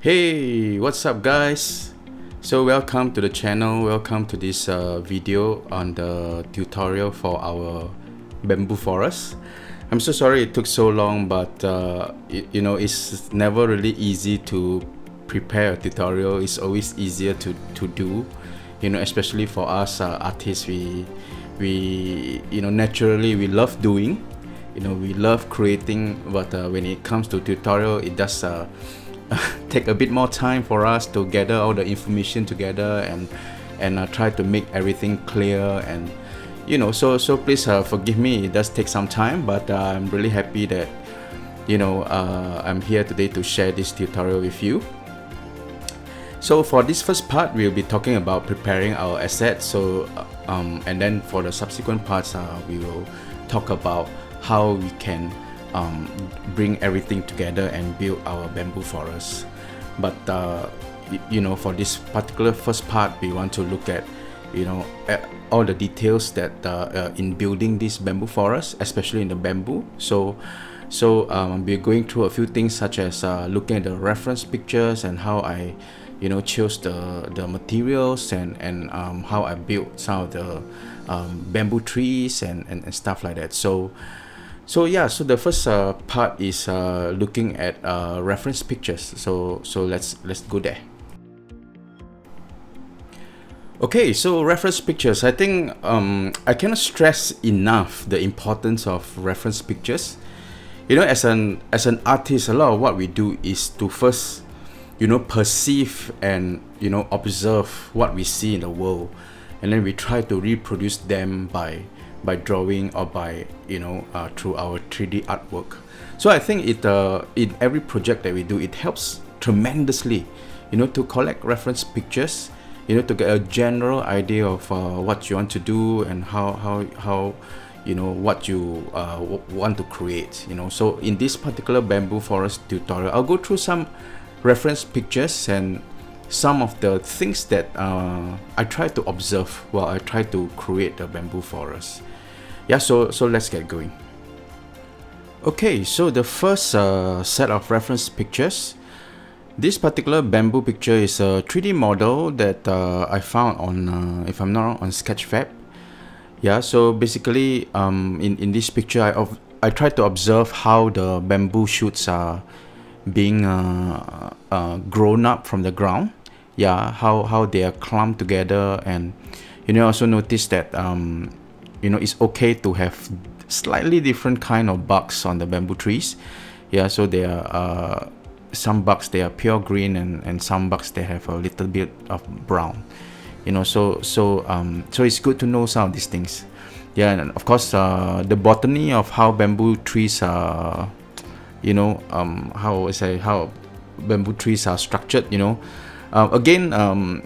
Hey, what's up guys? So welcome to the channel, welcome to this video on the tutorial for our bamboo forest. I'm so sorry it took so long, but you know, it's never really easy to prepare a tutorial. It's always easier to do, you know, especially for us artists. We you know, naturally we love doing, you know, we love creating, but when it comes to tutorial, it does take a bit more time for us to gather all the information together and try to make everything clear, and you know, so please forgive me, it does take some time, but I'm really happy that, you know, I'm here today to share this tutorial with you. So for this first part, we'll be talking about preparing our assets. So and then for the subsequent parts, we will talk about how we can bring everything together and build our bamboo forest. But you know, for this particular first part, we want to look at, you know, all the details that in building this bamboo forest, especially in the bamboo. So we're going through a few things, such as looking at the reference pictures and how I, you know, chose the materials and how I built some of the bamboo trees and stuff like that. So yeah, so the first part is looking at reference pictures. So let's go there. Okay, so reference pictures. I think I cannot stress enough the importance of reference pictures. You know, as an artist, a lot of what we do is to first, you know, perceive and, you know, observe what we see in the world, and then we try to reproduce them by drawing or by, you know, through our 3D artwork. So I think it in every project that we do, it helps tremendously, you know, to collect reference pictures, you know, to get a general idea of what you want to do and how you know, what you want to create, you know. So in this particular bamboo forest tutorial, I'll go through some reference pictures and some of the things that I try to observe while I try to create a bamboo forest. Yeah, so let's get going. Okay, so the first set of reference pictures, this particular bamboo picture is a 3D model that I found on, if I'm not wrong, on Sketchfab. Yeah, so basically in this picture, I tried to observe how the bamboo shoots are being grown up from the ground. Yeah, how they are clumped together, and you know, also notice that you know, it's okay to have slightly different kind of buds on the bamboo trees. Yeah, so there are some buds, they are pure green, and some buds they have a little bit of brown, you know. So it's good to know some of these things. Yeah, and of course the botany of how bamboo trees are, you know, how bamboo trees are structured, you know. Again,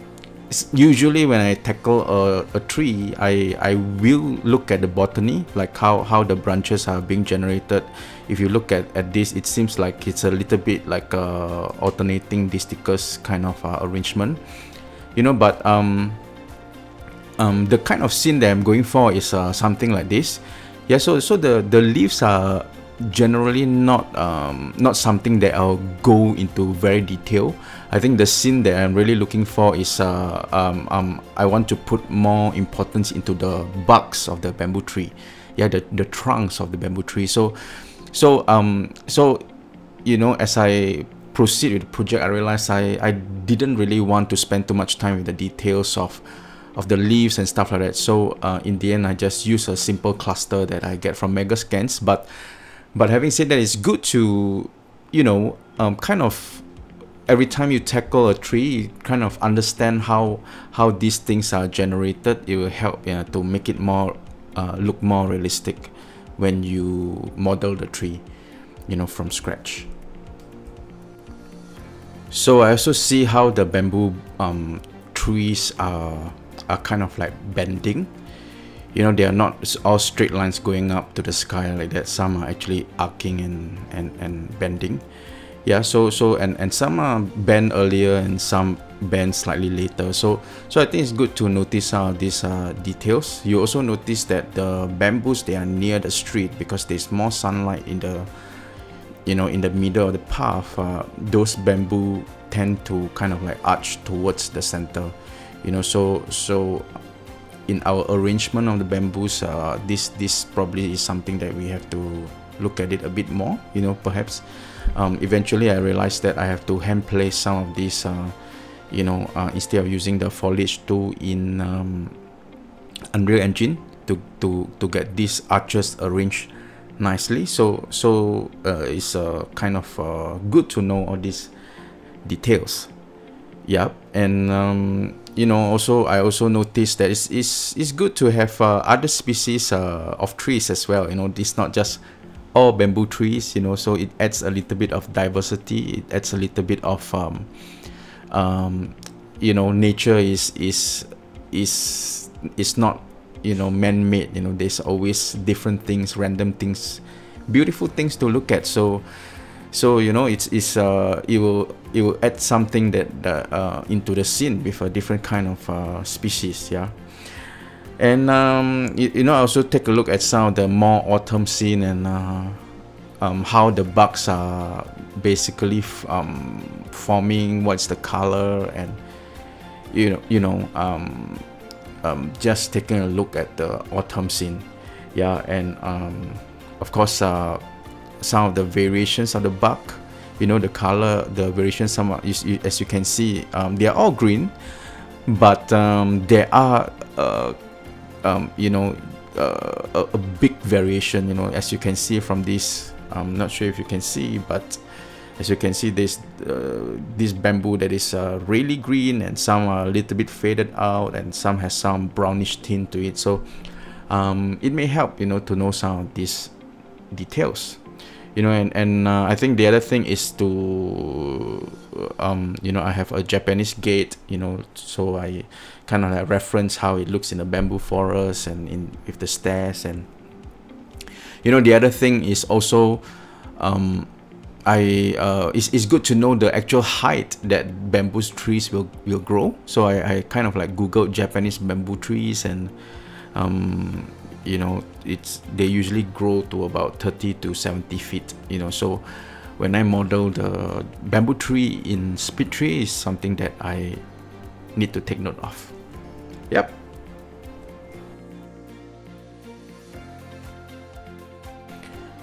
usually when I tackle a tree, I will look at the botany, like how the branches are being generated. If you look at this, it seems like it's a little bit like alternating disticus kind of arrangement, you know. But the kind of scene that I'm going for is something like this. Yeah, so the leaves are generally not something that I'll go into very detail. I think the scene that I'm really looking for is I want to put more importance into the buds of the bamboo tree. Yeah, the trunks of the bamboo tree. So you know, as I proceed with the project, I realized I didn't really want to spend too much time with the details of the leaves and stuff like that. So in the end, I just use a simple cluster that I get from Megascans. But having said that, it's good to, you know, kind of every time you tackle a tree, you kind of understand how these things are generated. It will help, yeah, to make it more look more realistic when you model the tree, you know, from scratch. So I also see how the bamboo trees are kind of like bending. You know, they are not all straight lines going up to the sky like that. Some are actually arcing and bending. Yeah, so and some are bend earlier and some bend slightly later. So I think it's good to notice these details. You also notice that the bamboos, they are near the street because there's more sunlight in the, you know, in the middle of the path. Those bamboo tend to kind of like arch towards the center, you know. So in our arrangement of the bamboos, this probably is something that we have to look at it a bit more, you know. Perhaps eventually I realized that I have to hand place some of these, you know, instead of using the foliage tool in Unreal Engine to get these arches arranged nicely. So it's kind of good to know all these details. Yeah. And you know, also I also noticed that it's good to have other species of trees as well, you know. It's not just all bamboo trees, you know, so it adds a little bit of diversity. It adds a little bit of you know, nature is not, you know, man-made, you know. There's always different things, random things, beautiful things to look at. So you know, it will add something that into the scene with a different kind of species. Yeah. And you know, I also take a look at some of the more autumn scene, and how the bugs are basically forming, what's the color, and you know, just taking a look at the autumn scene. Yeah. And of course, some of the variations of the bug, you know, the color, the variations, some as you can see, they are all green, but there are you know, a big variation, you know, as you can see from this. I'm not sure if you can see, but as you can see, there's this bamboo that is really green, and some are a little bit faded out, and some has some brownish tint to it. So it may help, you know, to know some of these details, you know. And I think the other thing is to you know, I have a Japanese gate, you know, so I kind of like reference how it looks in the bamboo forest and with the stairs. And you know, the other thing is also it's good to know the actual height that bamboo trees will grow. So I kind of like googled Japanese bamboo trees, and you know, they usually grow to about 30 to 70 feet, you know. So when I model the bamboo tree in Speedtree, is something that I need to take note of. Yep.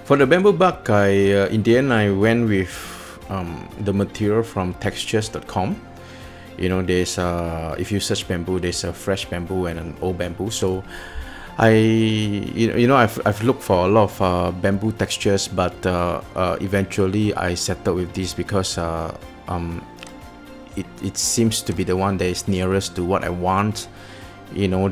For the bamboo bug, in the end I went with the material from textures.com. You know, there's if you search bamboo, there's a fresh bamboo and an old bamboo. So you know, I've looked for a lot of bamboo textures, but eventually I settled with this because it seems to be the one that is nearest to what I want. You know,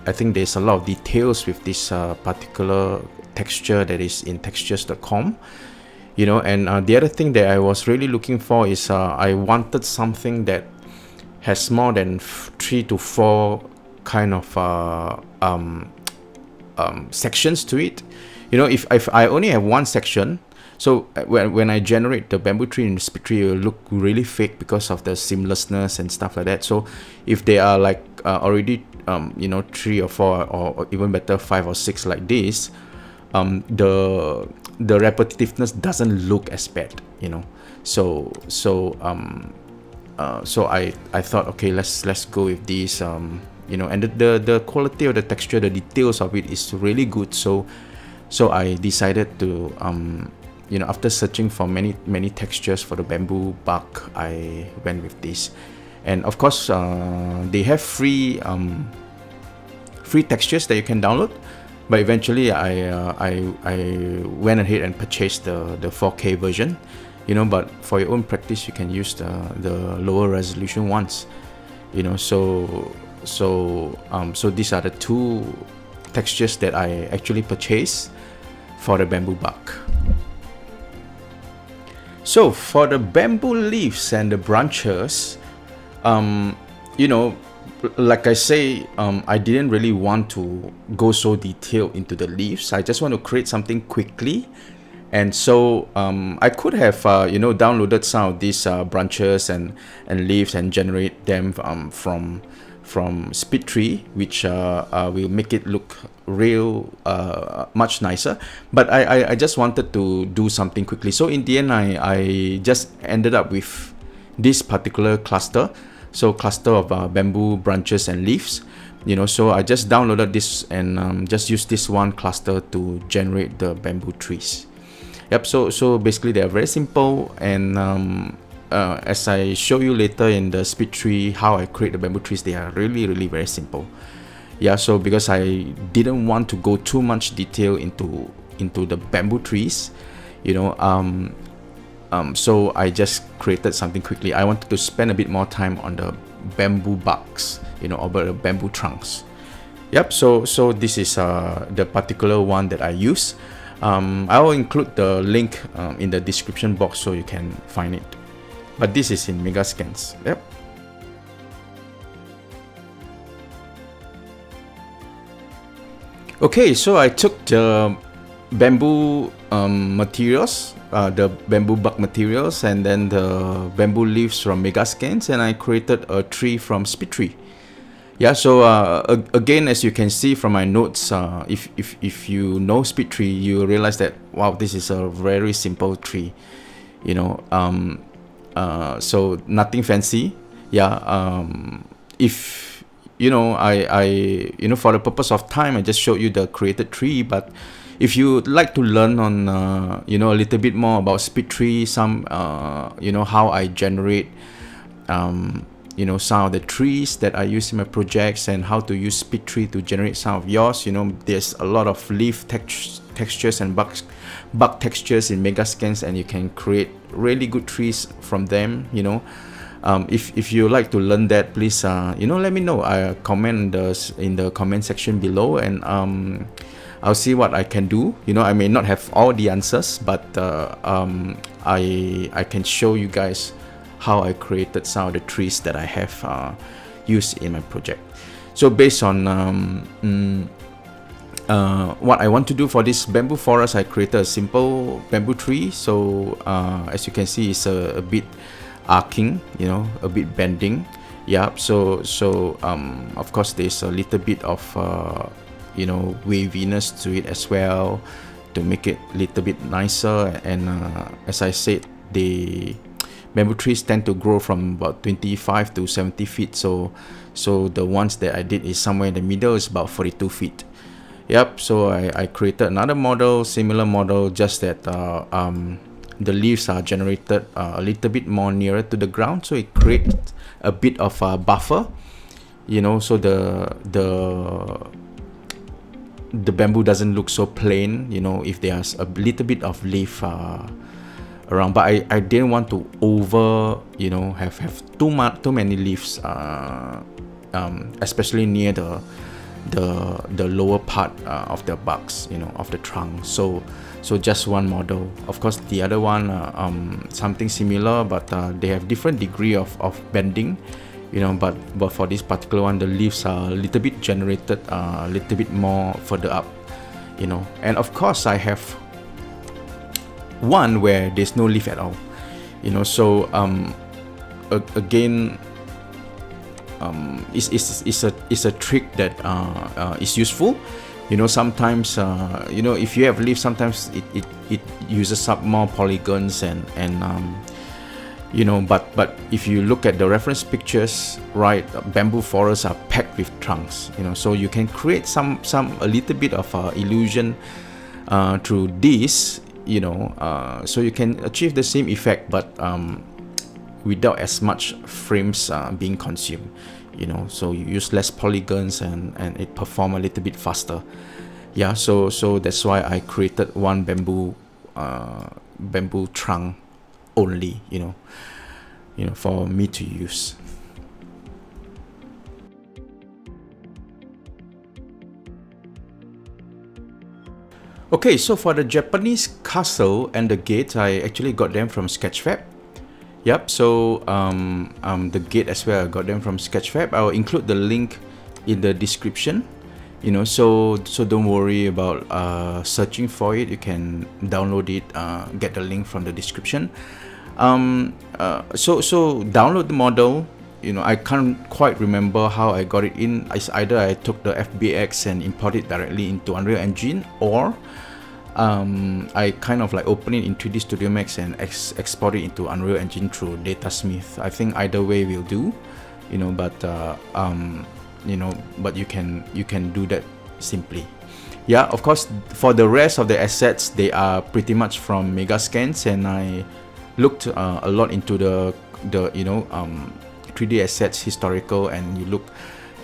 I think there's a lot of details with this particular texture that is in textures.com, you know. And the other thing that I was really looking for is I wanted something that has more than 3 to 4 kind of sections to it. You know, if I only have one section, so when I generate the bamboo tree in Speedtree, it will look really fake because of the seamlessness and stuff like that. So if they are like already you know, 3 or 4 or even better 5 or 6 like this, the repetitiveness doesn't look as bad, you know. So I thought, okay, let's go with this, you know. And the quality of the texture, the details of it is really good. So I decided to you know, after searching for many textures for the bamboo bark, I went with this. And of course, they have free textures that you can download, but eventually I went ahead and purchased the 4K version, you know. But for your own practice, you can use the lower resolution ones, you know. So these are the 2 textures that I actually purchased for the bamboo bark. So for the bamboo leaves and the branches, you know, like I say, I didn't really want to go so detailed into the leaves. I just want to create something quickly. And so I could have you know, downloaded some of these branches and leaves and generate them from Speedtree, which will make it look real much nicer. But I just wanted to do something quickly, so in the end I just ended up with this particular cluster. So cluster of bamboo branches and leaves, you know. So I just downloaded this and just use this one cluster to generate the bamboo trees. Yep. So basically they are very simple, and as I show you later in the Speedtree how I create the bamboo trees, they are really very simple. Yeah. So because I didn't want to go too much detail into the bamboo trees, you know, so I just created something quickly. I wanted to spend a bit more time on the bamboo barks, you know, over the bamboo trunks. Yep. So this is the particular one that I use. I will include the link in the description box so you can find it. But this is in Megascans. Yep. Okay, so I took the bamboo materials, the bamboo bark materials, and then the bamboo leaves from Megascans, and I created a tree from Speedtree. Yeah, so again, as you can see from my notes, if you know Speedtree, you realize that, wow, this is a very simple tree, you know. So nothing fancy. Yeah. If you know, you know, for the purpose of time, I just showed you the created tree. But if you would like to learn on you know, a little bit more about Speedtree, some you know, how I generate you know, some of the trees that I use in my projects, and how to use Speedtree to generate some of yours. You know, there's a lot of leaf textures and bark textures in Megascans, and you can create really good trees from them, you know. If you like to learn that, please you know, let me know. I comment in the comment section below, and I'll see what I can do. You know, I may not have all the answers, but I can show you guys how I created some of the trees that I have used in my project. So based on what I want to do for this bamboo forest, I created a simple bamboo tree. So as you can see, it's a bit arcing, you know, a bit bending. Yeah. So of course there's a little bit of you know, waviness to it as well, to make it a little bit nicer. And as I said, the bamboo trees tend to grow from about 25 to 70 feet. So the ones that I did is somewhere in the middle, is about 42 feet. Yep. So I created another model, similar model, just that the leaves are generated a little bit more nearer to the ground, so it creates a bit of a buffer, you know, so the bamboo doesn't look so plain, you know, if there's a little bit of leaf around. But I didn't want to you know, have too many leaves, especially near the lower part of the barks, you know, of the trunk. So just one model. Of course the other one something similar, but they have different degree of bending, you know. But for this particular one, the leaves are a little bit generated a little bit more further up, you know. And of course I have one where there's no leaf at all, you know. So again, it's a trick that is useful, you know. Sometimes you know, if you have leaves, sometimes it uses up more polygons, and you know, but if you look at the reference pictures, right, bamboo forests are packed with trunks, you know. So you can create a little bit of illusion through this, you know, so you can achieve the same effect, but without as much frames being consumed, you know. So you use less polygons, and it perform a little bit faster. Yeah. So that's why I created one bamboo trunk only, you know, for me to use. Okay, so for the Japanese castle and the gate, I actually got them from Sketchfab. Yep. So the gate as well, I got them from Sketchfab. I'll include the link in the description, you know. So don't worry about searching for it. You can download it, get the link from the description. So download the model, I can't quite remember how I got it in. It's either I took the FBX and import it directly into Unreal Engine, or I kind of like open it in 3D Studio Max and export it into Unreal Engine through Datasmith. I think either way will do, but but you can do that simply. Yeah, of course, for the rest of the assets, they are pretty much from Megascans, and I looked a lot into the 3D assets historical, and you look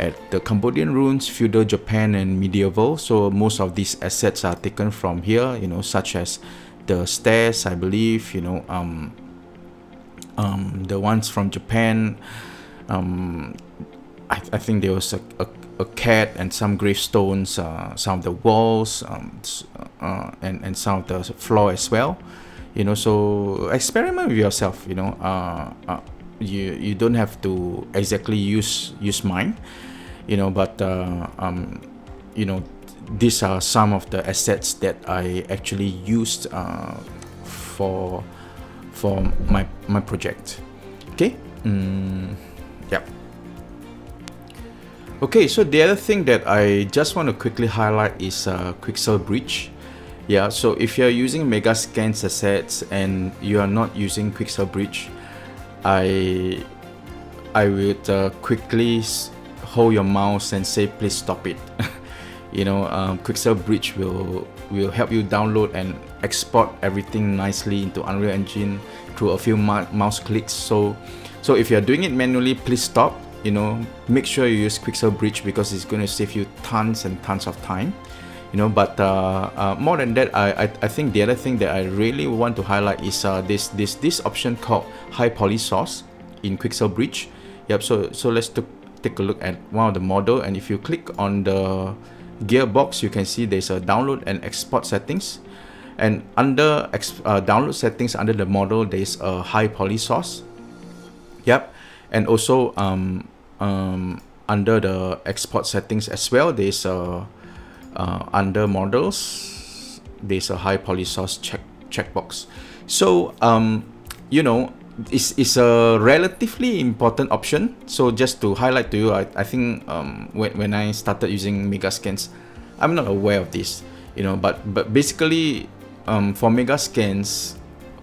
at the Cambodian ruins, feudal Japan, and medieval. So most of these assets are taken from here, such as the stairs, I believe, the ones from Japan. I think there was a cat and some gravestones, some of the walls, and some of the floor as well. So experiment with yourself. You don't have to exactly use mine, but these are some of the assets that I actually used for my project. Okay. Yeah. Okay, so the other thing that I just want to quickly highlight is Quixel Bridge. Yeah, so if you're using Megascans assets and you are not using Quixel Bridge, I would quickly hold your mouse and say, please stop it. Quixel Bridge will help you download and export everything nicely into Unreal Engine through a few mouse clicks. So if you're doing it manually, please stop. Make sure you use Quixel Bridge, because it's going to save you tons and tons of time. But more than that, I think the other thing that I really want to highlight is this option called High Poly Source in Quixel Bridge. Yep. So let's take a look at one of the model, and if you click on the gearbox, you can see there's a download and export settings, and under download settings, under the model, there's a High Poly Source. Yep. And also under the export settings as well, there's a under models, there's a High Poly Source checkbox. So it's a relatively important option. So just to highlight to you, I think when I started using Megascans, I'm not aware of this, but basically for Megascans,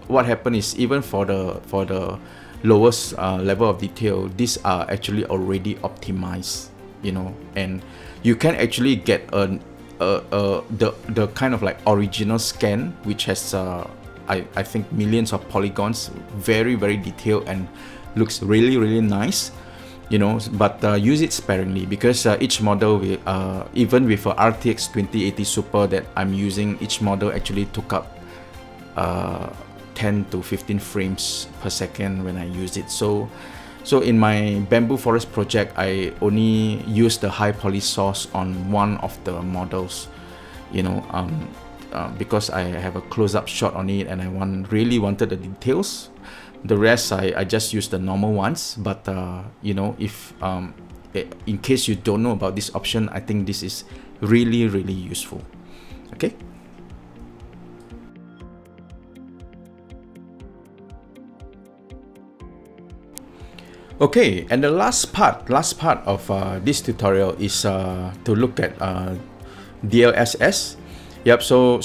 what happened is, even for the lowest level of detail, these are actually already optimized, and you can actually get the kind of like original scan, which has I think millions of polygons, very detailed, and looks really nice, but use it sparingly, because each model will, even with a RTX 2080 Super that I'm using, each model actually took up 10 to 15 frames per second when I use it. So in my Bamboo Forest project, I only used the High Poly Source on one of the models, because I have a close-up shot on it and I really wanted the details. The rest I just used the normal ones. But if in case you don't know about this option, I think this is really useful. Okay. Okay, and the last part of this tutorial is to look at DLSS. Yep. So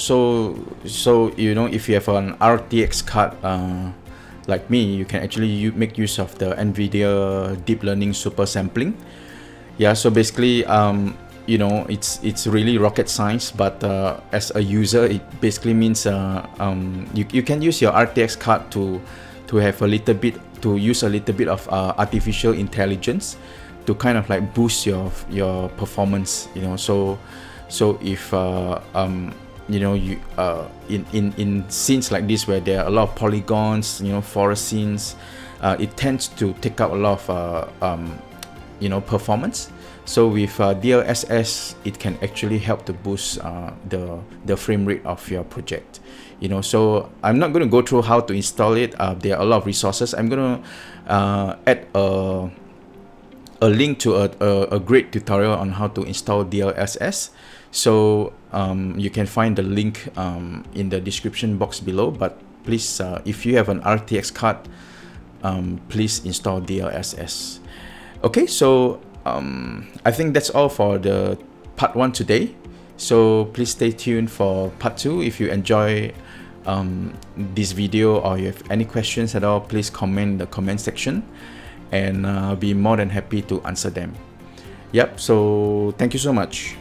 if you have an RTX card like me, you can actually make use of the NVIDIA deep learning super sampling. Yeah. So basically, it's really rocket science, but as a user, it basically means you can use your RTX card to have a little bit, to use a little bit of artificial intelligence to kind of like boost your performance. So if in scenes like this where there are a lot of polygons, forest scenes, it tends to take up a lot of performance. So with DLSS, it can actually help to boost the frame rate of your project. So I'm not going to go through how to install it. There are a lot of resources. I'm going to add a link to a great tutorial on how to install DLSS. So you can find the link in the description box below. But please, if you have an RTX card, please install DLSS. Okay, so I think that's all for the part 1 today. So please stay tuned for part 2. If you enjoy this video or you have any questions at all, please comment in the comment section, and I'll be more than happy to answer them. Yep, so thank you so much.